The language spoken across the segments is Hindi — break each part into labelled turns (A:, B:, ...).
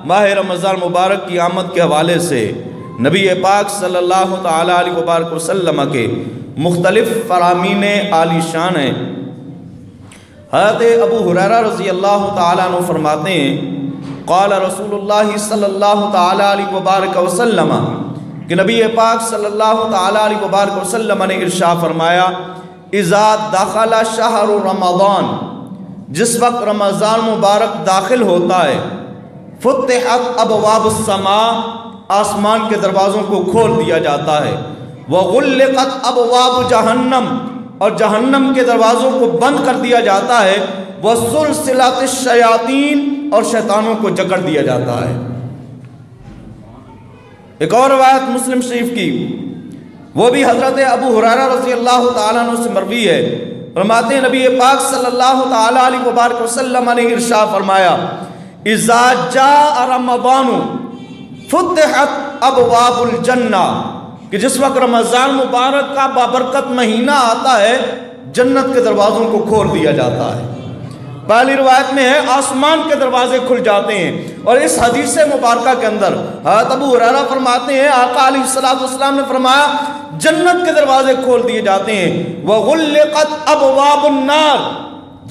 A: माह रमज़ान मुबारक की आमद के हवाले से नबी पाक सल्लल्लाहु तआला अलैहि वसल्लम के मुख्तलिफ़ फ़रामीन आलीशान हैं। हज़रत अबू हुरैरा रज़ी अल्लाह तआला अन्हु फरमाते हैं, क़ाल रसूलुल्लाह सल्लल्लाहु तआला अलैहि वसल्लम कि नबी पाक सल्लल्लाहु तआला अलैहि वसल्लम ने इरशाद फरमाया, इज़ा दखला शहर रमज़ान, जिस वक्त रमज़ान मुबारक दाखिल होता है, फुत्तिहत अबवाबुस समा, आसमान के दरवाज़ों को खोल दिया जाता है, व गुल्लिक़त अबवाब जहन्नम, और जहन्नम के दरवाज़ों को बंद कर दिया जाता है, व सुलसिलतिश शयातीन, और शैतानों को जकड़ दिया जाता है। एक और रिवायत मुस्लिम शरीफ की, वो भी हज़रत अबू हुरैरा रज़ी अल्लाह तआला अन्हु से मरवी है। फरमाते हैं नबी पाक सल्लल्लाहु तआला अलैहि वसल्लम ने इरशाद फरमाया, इज़ा जाअ रमज़ानु फुत्तिहत अबवाबुल जन्ना, कि जिस वक्त रमज़ान मुबारक का बाबरकत महीना आता है, जन्नत के दरवाज़ों को खोल दिया जाता है। पहली रिवायत में है आसमान के दरवाजे खुल जाते हैं। और इस हदीस मुबारका के अंदर हज़रत अबू हुरैरा फरमाते हैं, आका अलैहिस्सलातु वस्सलाम ने फरमाया, जन्नत के दरवाजे खोल दिए जाते हैं, व गुल्लिक़त अबवाबुन नार,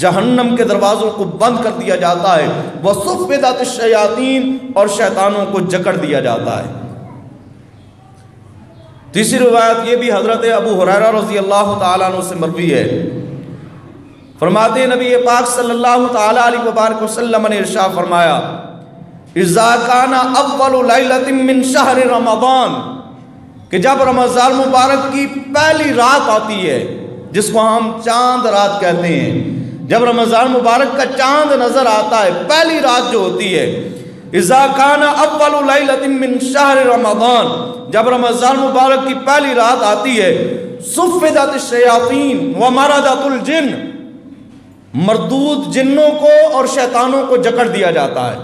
A: जहन्नम के दरवाज़ों को बंद कर दिया जाता है, व सुफ़्फ़िदतिश शयातीन, और शैतानों को जकड़ दिया जाता है। तीसरी रिवायत ये भी हज़रत अबू हुरैरा रज़ी अल्लाह तआला अन्हु से मरवी है। फरमाते हैं नबी पाक सल्लल्लाहु तआला अलैहि वसल्लम ने इरशाद फरमाया, इज़ा काना अव्वलु लैलतिन मिन शहर रमज़ान, कि जब रमज़ान मुबारक की पहली रात आती है, जिसको हम चांद रात कहते हैं, जब रमज़ान मुबारक का चांद नज़र आता है, पहली रात जो होती है, इज़ा काना अव्वलु लैलतिन मिन शहर रमज़ान, जब रमज़ान मुबारक की पहली रात आती है, सुफ़्फ़िदतिश शयातीन व मरदतुल जिन्न, मरदूद जिन्नों को और शैतानों को जकड़ दिया जाता है,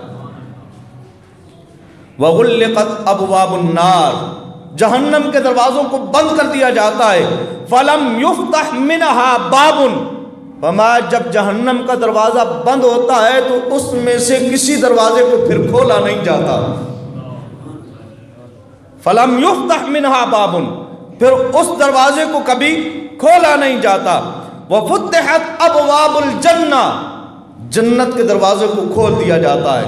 A: व गुल्लिक़त अबवाबुन नार, जहन्नम के दरवाज़ों को बंद कर दिया जाता है, फलम युफ्तह मिनहा बाबुन, फरमाया जब जहन्नम का दरवाज़ा बंद होता है तो उसमें से किसी दरवाजे को फिर खोला नहीं जाता। फलम युफ्तह मिनहा बाबुन, फिर उस दरवाजे को कभी खोला नहीं जाता। वफुत्तिहत अबवाबुल जन्ना, जन्नत के दरवाजे को खोल दिया जाता है,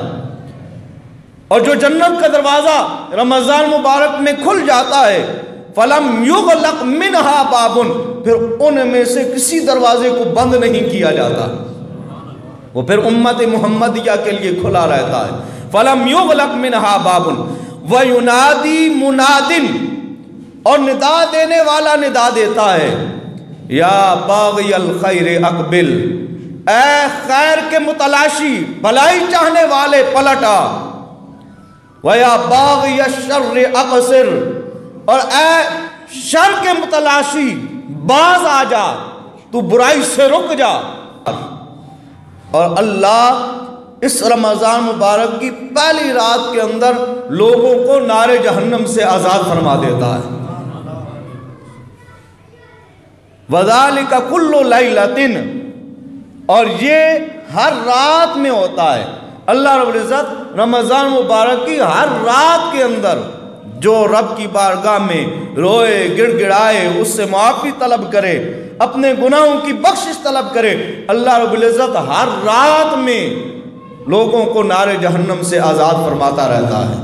A: और जो जन्नत का दरवाज़ा रमज़ान मुबारक में खुल जाता है, फलम युग़लक़ मिनहा बाबुन, फिर उनमें से किसी दरवाजे को बंद नहीं किया जाता, वो फिर उम्मत मुहम्मदिया के लिए खुला रहता है। फलम युग़लक़ मिनहा बाबुन व युनादी मुनादिन, और निदा देने वाला निदा देता है, या बाग़ियल खैर अक़बिल, ए खैर के मुतलाशी, भलाई चाहने वाले पलट आ, व या बाग़ियश शर्र अक़सिर, और ए शर के मुतलाशी बाज आ जा, तू बुराई से रुक जा। और अल्लाह इस रमज़ान मुबारक की पहली रात के अंदर लोगों को नारे जहन्नम से आज़ाद फरमा देता है। वज़ालिका कुल्लु लैलतिन, और ये हर रात में होता है। अल्लाह रब्बुल इज़्ज़त रमज़ान मुबारक की हर रात के अंदर जो रब की बारगाह में रोए, गिड़गिड़ाए, उससे माफ़ी तलब करे, अपने गुनाहों की बख्शिश तलब करे, अल्लाह रब्बुल इज़्ज़त हर रात में लोगों को नारे जहन्नम से आज़ाद फरमाता रहता है।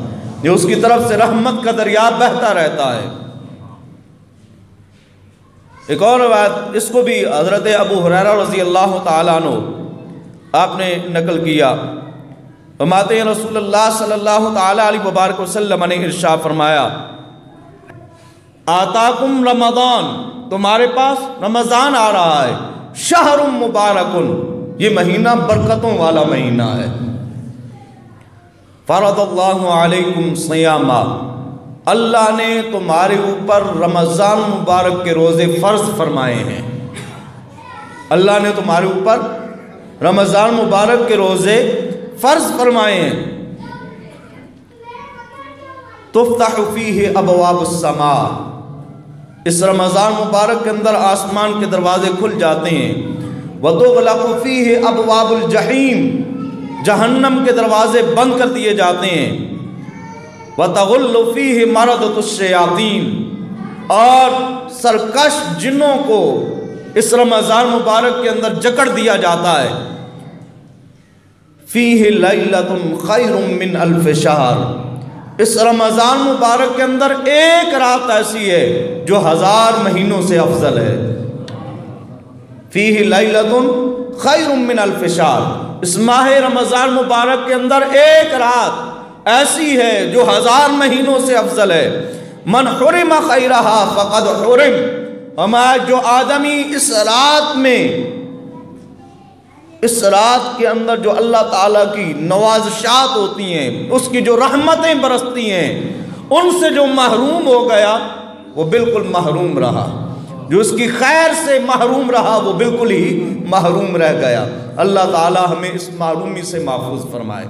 A: ये उसकी तरफ से रहमत का दरिया बहता रहता है। एक और बात, इसको भी हज़रत अबू हुरैरा रज़ी अल्लाह तआला अन्हु आपने नकल किया। फरमाते हैं रसूलुल्लाह सल्लल्लाहु तआला अलैहि वसल्लम ने इरशाद फरमाया, आताकुम रमज़ान, तुम्हारे पास रमज़ान आ रहा है, शहरुम मुबारकुन, ये महीना बरकतों वाला महीना है। फ़रज़ल्लाहु अलैकुम सियामा, अल्लाह ने तुम्हारे ऊपर रमज़ान मुबारक के रोज़े फ़र्ज़ फरमाए हैं। अल्लाह ने तुम्हारे ऊपर रमज़ान मुबारक के रोज़े फ़र्ज़ फरमाए हैं। तुफ़्तहु फ़ीहि अबवाबुस समा, इस रमज़ान मुबारक के अंदर आसमान के दरवाजे खुल जाते हैं। व तुग़लक़ु फ़ीहि अबवाबुल जहीम, जहन्नम के दरवाजे बंद कर दिए जाते हैं। वतगुल्लु फीहि मरदतुश्शयातीन, और सरकश जिन्नों को इस रमज़ान मुबारक के अंदर जकड़ दिया जाता है। फीहि लैलतुन खैरुम मिन अल्फ शहर, इस रमज़ान मुबारक के अंदर एक रात ऐसी है जो 1000 महीनों से अफजल है। फीहि लैलतुन खैरुम मिन अल्फ शहर, इस माह रमज़ान मुबारक के अंदर एक रात ऐसी है जो 1000 महीनों से अफजल है। मन हुरिम खैरहा फ़क़द हुरिम, हमारा जो आदमी इस रात में, इस रात के अंदर जो अल्लाह ताला की नवाज़शात होती हैं, उसकी जो रहमतें बरसती हैं, उनसे जो महरूम हो गया वो बिल्कुल महरूम रहा। जो उसकी खैर से महरूम रहा वो बिल्कुल ही महरूम रह गया। अल्लाह ताला हमें इस महरूमी से महफूज फरमाए।